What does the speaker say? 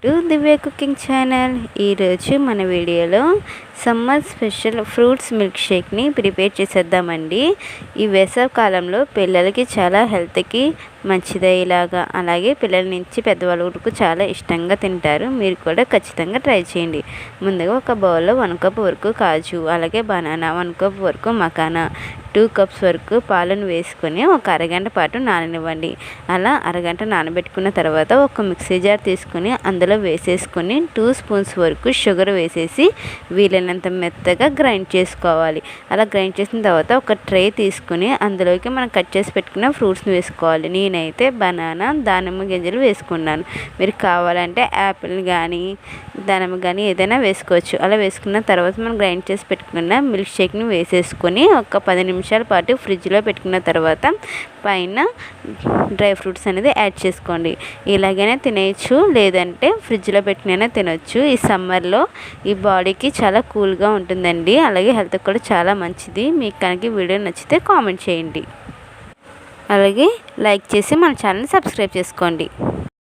To Divya cooking channel. ఈరోజు మన వీడియోలో సమ్మర్ స్పెషల్ ఫ్రూట్స్ మిల్క్ షేక్ని ప్రిపేర్ చేసేద్దామండి. ఈ వేసవి కాలంలో పిల్లలకి చాలా హెల్త్కి మంచిదయ్యేలాగా, అలాగే పిల్లల నుంచి పెద్దవాళ్ళ వరకు చాలా ఇష్టంగా తింటారు. మీరు కూడా ఖచ్చితంగా ట్రై చేయండి. ముందుగా ఒక బౌల్లో 1 కప్ వరకు కాజు, అలాగే బనానా, 1 కప్ వరకు మకానా, 2 కప్స్ వరకు పాలను వేసుకొని ఒక అరగంట పాటు నాననివ్వండి. అలా అరగంట నానబెట్టుకున్న తర్వాత ఒక మిక్సీ జార్ తీసుకొని అందులో వేసేసుకొని 2 స్పూన్స్ వరకు షుగర్ వేసేసి వీలైనంత మెత్తగా గ్రైండ్ చేసుకోవాలి. అలా గ్రైండ్ చేసిన తర్వాత ఒక ట్రే తీసుకుని అందులోకి మనం కట్ చేసి పెట్టుకున్న ఫ్రూట్స్ని వేసుకోవాలి. నేనైతే బనానా, దానిమ్మ గింజలు వేసుకున్నాను. మీరు కావాలంటే యాపిల్ కానీ దానిమ్మ కానీ ఏదైనా వేసుకోవచ్చు. అలా వేసుకున్న తర్వాత మనం గ్రైండ్ చేసి పెట్టుకున్న మిల్క్ షేక్ని వేసేసుకొని ఒక 10 నిమిషాల పాటు ఫ్రిడ్జ్లో పెట్టుకున్న తర్వాత పైన డ్రై ఫ్రూట్స్ అనేది యాడ్ చేసుకోండి. ఇలాగైనా తినేయచ్చు, లేదంటే ఫ్రిడ్జ్లో పెట్టినైనా తినొచ్చు. ఈ సమ్మర్లో ఈ బాడీకి చాలా కూల్గా ఉంటుందండి, అలాగే హెల్త్కి కూడా చాలా మంచిది. మీకు కనుక వీడియో నచ్చితే కామెంట్ చేయండి, అలాగే లైక్ చేసి మన ఛానల్ని సబ్స్క్రైబ్ చేసుకోండి.